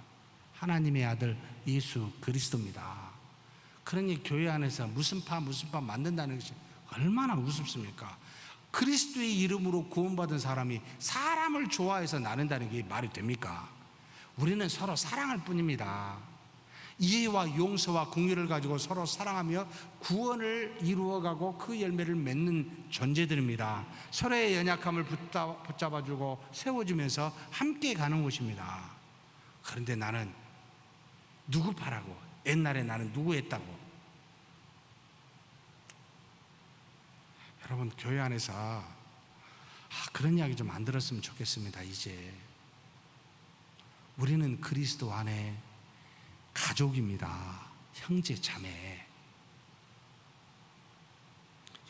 하나님의 아들 예수 그리스도입니다. 그러니 교회 안에서 무슨 파 만든다는 것이 얼마나 우습습니까? 그리스도의 이름으로 구원받은 사람이 사람을 좋아해서 나눈다는 게 말이 됩니까? 우리는 서로 사랑할 뿐입니다. 이해와 용서와 긍휼을 가지고 서로 사랑하며 구원을 이루어가고 그 열매를 맺는 존재들입니다. 서로의 연약함을 붙잡아주고 세워주면서 함께 가는 곳입니다. 그런데 나는 누구 파라고, 옛날에 나는 누구 했다고. 여러분, 교회 안에서 그런 이야기 좀 안 들었으면 좋겠습니다. 이제 우리는 그리스도 안에 가족입니다. 형제 자매.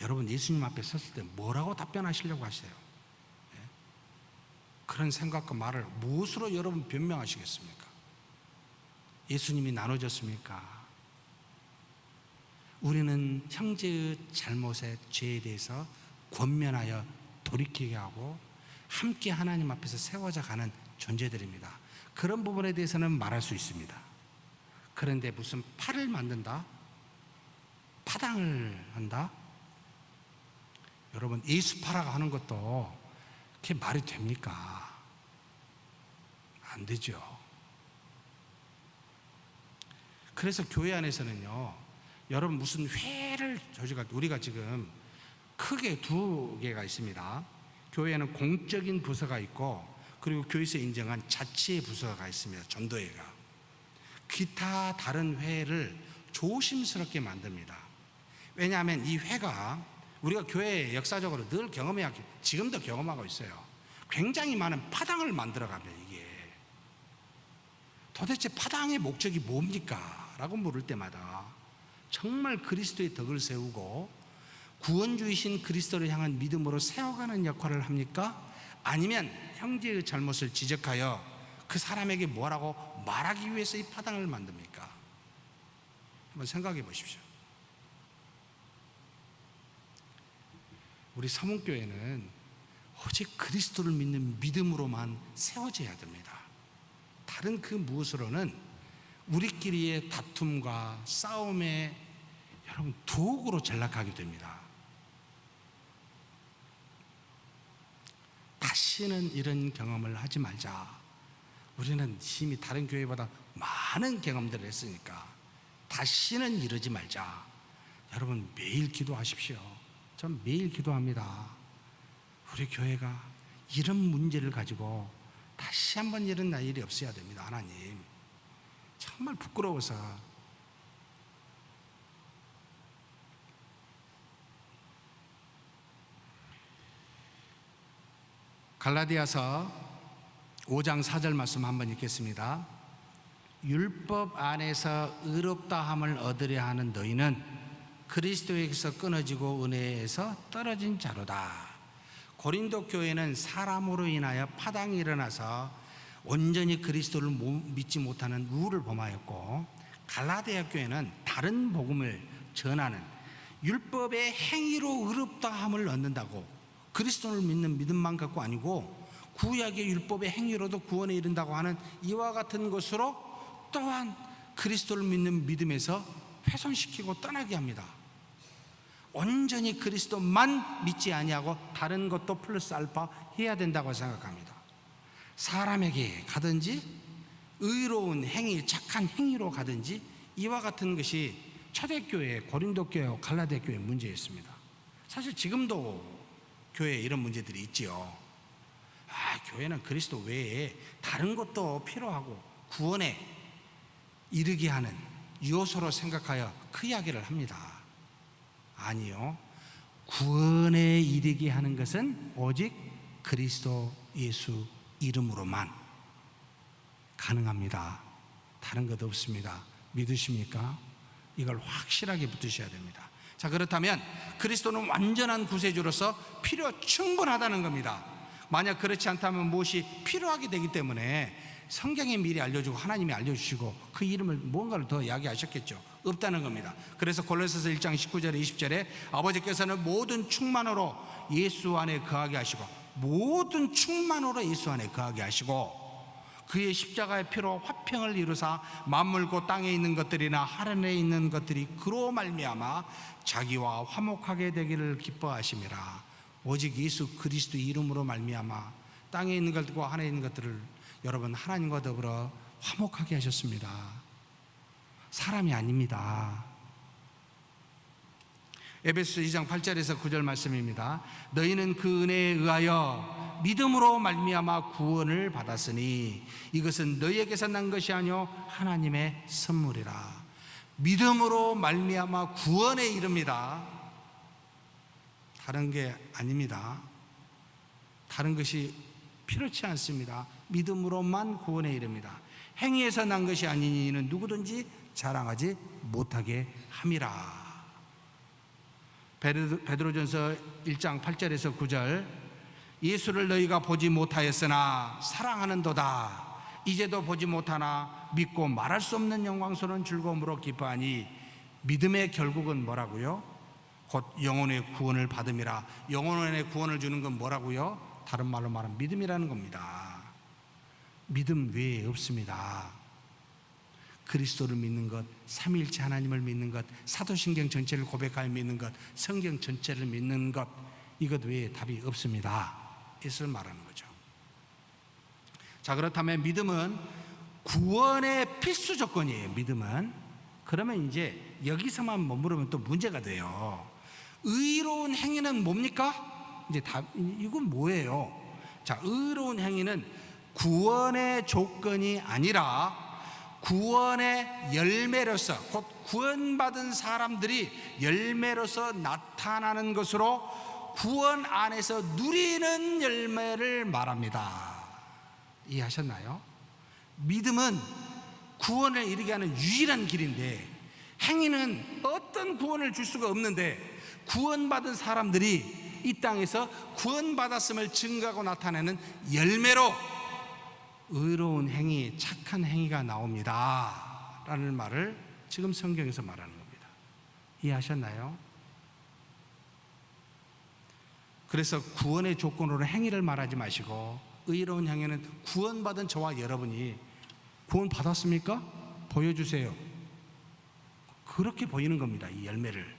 여러분, 예수님 앞에 섰을 때 뭐라고 답변하시려고 하세요? 그런 생각과 말을 무엇으로 여러분 변명하시겠습니까? 예수님이 나눠졌습니까? 우리는 형제의 잘못의 죄에 대해서 권면하여 돌이키게 하고 함께 하나님 앞에서 세워져 가는 존재들입니다. 그런 부분에 대해서는 말할 수 있습니다. 그런데 무슨 파를 만든다? 파당을 한다? 여러분, 예수파라고 하는 것도 그게 말이 됩니까? 안 되죠. 그래서 교회 안에서는요, 여러분 무슨 회를 우리가 지금 크게 두 개가 있습니다. 교회에는 공적인 부서가 있고, 그리고 교회에서 인정한 자치 부서가 있습니다. 전도회가. 기타 다른 회를 조심스럽게 만듭니다. 왜냐하면 이 회가 우리가 교회 역사적으로 늘 지금도 경험하고 있어요. 굉장히 많은 파당을 만들어가면 이게 도대체 파당의 목적이 뭡니까? 라고 물을 때마다 정말 그리스도의 덕을 세우고 구원주이신 그리스도를 향한 믿음으로 세워가는 역할을 합니까? 아니면 형제의 잘못을 지적하여 그 사람에게 뭐라고 말하기 위해서 이 파당을 만듭니까? 한번 생각해 보십시오. 우리 서문교회는 오직 그리스도를 믿는 믿음으로만 세워져야 됩니다. 다른 그 무엇으로는 우리끼리의 다툼과 싸움에 여러분 도구로 전락하게 됩니다. 다시는 이런 경험을 하지 말자. 우리는 이미 다른 교회보다 많은 경험들을 했으니까 다시는 이러지 말자. 여러분, 매일 기도하십시오. 전 매일 기도합니다. 우리 교회가 이런 문제를 가지고 다시 한번 이런 일이 없어야 됩니다. 하나님, 정말 부끄러워서. 갈라디아서 5장 4절 말씀 한번 읽겠습니다. 율법 안에서 의롭다함을 얻으려 하는 너희는 그리스도에게서 끊어지고 은혜에서 떨어진 자로다. 고린도 교회는 사람으로 인하여 파당이 일어나서 온전히 그리스도를 믿지 못하는 우를 범하였고, 갈라디아 교회는 다른 복음을 전하는 율법의 행위로 의롭다함을 얻는다고, 그리스도를 믿는 믿음만 갖고 아니고 구약의 율법의 행위로도 구원에 이른다고 하는 이와 같은 것으로 또한 그리스도를 믿는 믿음에서 훼손시키고 떠나게 합니다. 온전히 그리스도만 믿지 아니하고 다른 것도 플러스 알파 해야 된다고 생각합니다. 사람에게 가든지 의로운 행위, 착한 행위로 가든지 이와 같은 것이 초대교회, 고린도 교회, 갈라디아 교회 문제였습니다. 사실 지금도 교회에 이런 문제들이 있지요. 교회는 그리스도 외에 다른 것도 필요하고 구원에 이르게 하는 요소로 생각하여 그 이야기를 합니다. 아니요, 구원에 이르게 하는 것은 오직 그리스도 예수 이름으로만 가능합니다. 다른 것 없습니다. 믿으십니까? 이걸 확실하게 붙으셔야 됩니다. 자, 그렇다면 그리스도는 완전한 구세주로서 필요 충분하다는 겁니다. 만약 그렇지 않다면 무엇이 필요하게 되기 때문에 성경에 미리 알려주고 하나님이 알려주시고 그 이름을 뭔가를 더 이야기하셨겠죠. 없다는 겁니다. 그래서 골로새서 1장 19절에 20절에 아버지께서는 모든 충만으로 예수 안에 거하게 하시고, 모든 충만으로 예수 안에 거하게 하시고, 그의 십자가의 피로 화평을 이루사 만물 곧 땅에 있는 것들이나 하늘에 있는 것들이 그로 말미암아 자기와 화목하게 되기를 기뻐하심이라. 오직 예수 그리스도 이름으로 말미암아 땅에 있는 것들과 하늘에 있는 것들을 여러분 하나님과 더불어 화목하게 하셨습니다. 사람이 아닙니다. 에베소서 2장 8절에서 9절 말씀입니다. 너희는 그 은혜에 의하여 믿음으로 말미암아 구원을 받았으니 이것은 너희에게서 난 것이 아니요 하나님의 선물이라. 믿음으로 말미암아 구원에 이릅니다. 다른 게 아닙니다. 다른 것이 필요치 않습니다. 믿음으로만 구원에 이릅니다. 행위에서 난 것이 아니니 이는 누구든지 자랑하지 못하게 함이라. 베드로전서 1장 8절에서 9절 예수를 너희가 보지 못하였으나 사랑하는도다. 이제도 보지 못하나 믿고 말할 수 없는 영광스러운 즐거움으로 기뻐하니 믿음의 결국은 뭐라고요? 곧 영혼의 구원을 받음이라. 영혼의 구원을 주는 건 뭐라고요? 다른 말로 말하면 믿음이라는 겁니다. 믿음 외에 없습니다. 그리스도를 믿는 것, 삼위일체 하나님을 믿는 것, 사도신경 전체를 고백하여 믿는 것, 성경 전체를 믿는 것, 이것 외에 답이 없습니다. 이것을 말하는 거죠. 자, 그렇다면 믿음은 구원의 필수 조건이에요. 믿음은. 그러면 이제 여기서만 머무르면 또 문제가 돼요. 의로운 행위는 뭡니까? 이제 이건 뭐예요? 자, 의로운 행위는 구원의 조건이 아니라 구원의 열매로서, 곧 구원받은 사람들이 열매로서 나타나는 것으로 구원 안에서 누리는 열매를 말합니다. 이해하셨나요? 믿음은 구원을 이루게 하는 유일한 길인데, 행위는 어떤 구원을 줄 수가 없는데 구원받은 사람들이 이 땅에서 구원받았음을 증거하고 나타내는 열매로 의로운 행위, 착한 행위가 나옵니다 라는 말을 지금 성경에서 말하는 겁니다. 이해하셨나요? 그래서 구원의 조건으로 행위를 말하지 마시고, 의로운 행위는 구원받은 저와 여러분이 구원받았습니까? 보여주세요. 그렇게 보이는 겁니다, 이 열매를.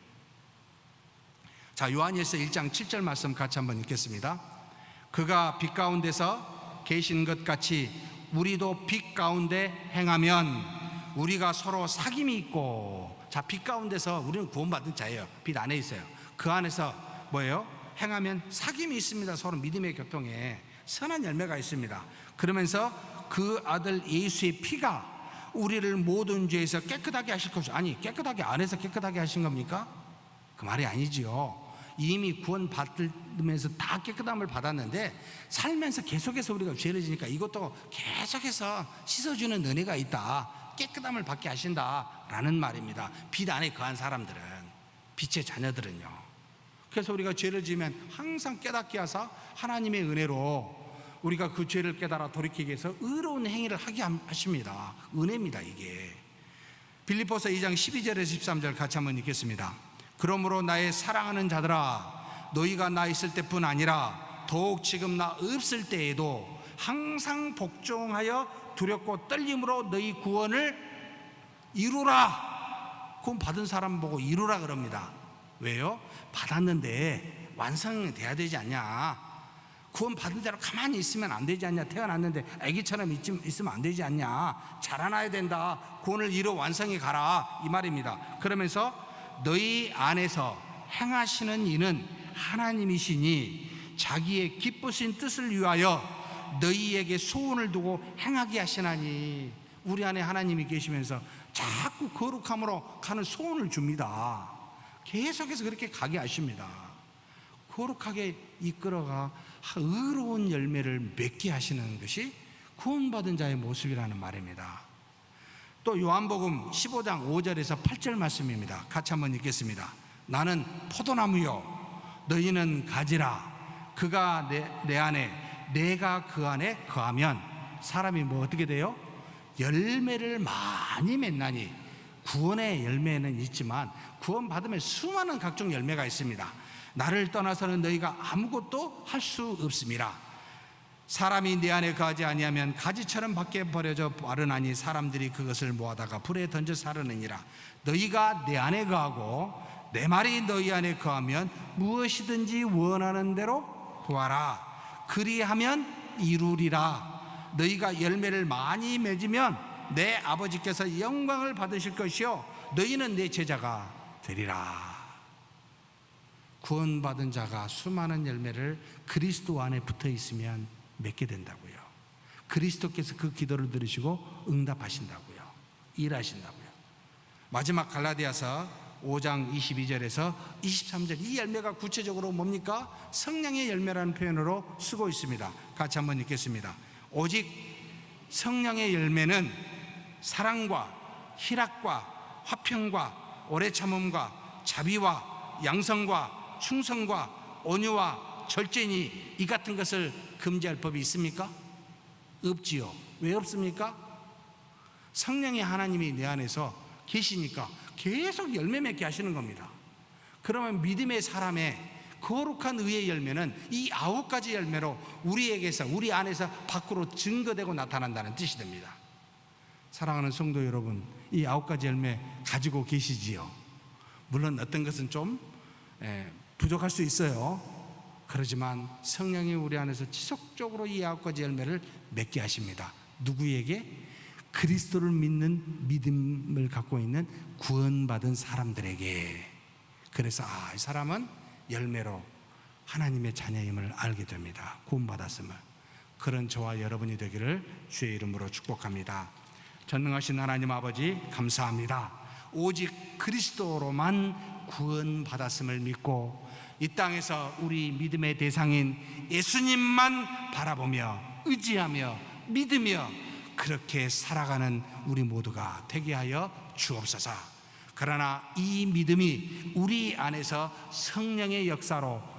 자, 요한일서 1장 7절 말씀 같이 한번 읽겠습니다. 그가 빛 가운데서 계신 것 같이 우리도 빛 가운데 행하면 우리가 서로 사귐이 있고. 자, 빛 가운데서 우리는 구원받은 자예요. 빛 안에 있어요. 그 안에서 뭐예요? 행하면 사귐이 있습니다. 서로 믿음의 교통에 선한 열매가 있습니다. 그러면서 그 아들 예수의 피가 우리를 모든 죄에서 깨끗하게 하실 것이죠. 아니, 깨끗하게 안 해서 깨끗하게 하신 겁니까? 그 말이 아니지요. 이미 구원 받으면서 다 깨끗함을 받았는데 살면서 계속해서 우리가 죄를 지니까 이것도 계속해서 씻어주는 은혜가 있다, 깨끗함을 받게 하신다라는 말입니다. 빛 안에 거한 사람들은, 빛의 자녀들은요. 그래서 우리가 죄를 지으면 항상 깨닫게 하사 하나님의 은혜로 우리가 그 죄를 깨달아 돌이키기 위해서 의로운 행위를 하게 하십니다. 은혜입니다, 이게. 빌립보서 2장 12절에서 13절 같이 한번 읽겠습니다. 그러므로 나의 사랑하는 자들아, 너희가 나 있을 때뿐 아니라 더욱 지금 나 없을 때에도 항상 복종하여 두렵고 떨림으로 너희 구원을 이루라. 구원 받은 사람 보고 이루라 그럽니다. 왜요? 받았는데 완성돼야 되지 않냐? 구원 받은 대로 가만히 있으면 안 되지 않냐? 태어났는데 아기처럼 있으면 안 되지 않냐? 자라나야 된다. 구원을 이루 완성해 가라, 이 말입니다. 그러면서 너희 안에서 행하시는 이는 하나님이시니 자기의 기쁘신 뜻을 위하여 너희에게 소원을 두고 행하게 하시나니. 우리 안에 하나님이 계시면서 자꾸 거룩함으로 가는 소원을 줍니다. 계속해서 그렇게 가게 하십니다. 거룩하게 이끌어가 의로운 열매를 맺게 하시는 것이 구원받은 자의 모습이라는 말입니다. 또 요한복음 15장 5절에서 8절 말씀입니다. 같이 한번 읽겠습니다. 나는 포도나무요 너희는 가지라. 그가 내 안에 내가 그 안에 거하면 사람이 어떻게 돼요? 열매를 많이 맺나니. 구원의 열매는 있지만 구원 받으면 수많은 각종 열매가 있습니다. 나를 떠나서는 너희가 아무것도 할 수 없음이라. 사람이 내 안에 거하지 아니하면 가지처럼 밖에 버려져 마르나니 사람들이 그것을 모아다가 불에 던져 사르느니라. 너희가 내 안에 거하고 내 말이 너희 안에 거하면 무엇이든지 원하는 대로 구하라. 그리하면 이루리라. 너희가 열매를 많이 맺으면 내 아버지께서 영광을 받으실 것이요 너희는 내 제자가 되리라. 구원받은 자가 수많은 열매를 그리스도 안에 붙어 있으면 맺게 된다고요. 그리스도께서 그 기도를 들으시고 응답하신다고요. 일하신다고요. 마지막 갈라디아서 5장 22절에서 23절, 이 열매가 구체적으로 뭡니까? 성령의 열매라는 표현으로 쓰고 있습니다. 같이 한번 읽겠습니다. 오직 성령의 열매는 사랑과 희락과 화평과 오래 참음과 자비와 양성과 충성과 온유와 절제니 이 같은 것을 금지할 법이 있습니까? 없지요. 왜 없습니까? 성령의 하나님이 내 안에서 계시니까 계속 열매 맺게 하시는 겁니다. 그러면 믿음의 사람의 거룩한 의의 열매는 이 9가지 열매로 우리에게서, 우리 안에서 밖으로 증거되고 나타난다는 뜻이 됩니다. 사랑하는 성도 여러분, 이 9가지 열매 가지고 계시지요? 물론 어떤 것은 좀 부족할 수 있어요. 그러지만 성령이 우리 안에서 지속적으로 이 9가지 열매를 맺게 하십니다. 누구에게? 그리스도를 믿는 믿음을 갖고 있는 구원받은 사람들에게. 그래서 이 사람은 열매로 하나님의 자녀임을 알게 됩니다. 구원받았음을. 그런 저와 여러분이 되기를 주의 이름으로 축복합니다. 전능하신 하나님 아버지, 감사합니다. 오직 그리스도로만 구원받았음을 믿고 이 땅에서 우리 믿음의 대상인 예수님만 바라보며 의지하며 믿으며 그렇게 살아가는 우리 모두가 되게 하여 주옵소서. 그러나 이 믿음이 우리 안에서 성령의 역사로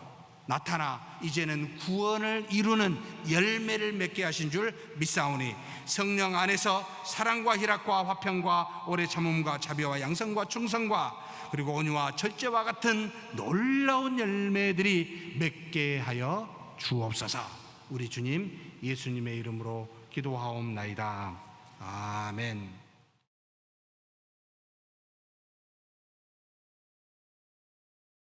나타나 이제는 구원을 이루는 열매를 맺게 하신 줄 믿사오니 성령 안에서 사랑과 희락과 화평과 오래 참음과 자비와 양성과 충성과 그리고 온유와 절제와 같은 놀라운 열매들이 맺게 하여 주옵소서. 우리 주님 예수님의 이름으로 기도하옵나이다. 아멘.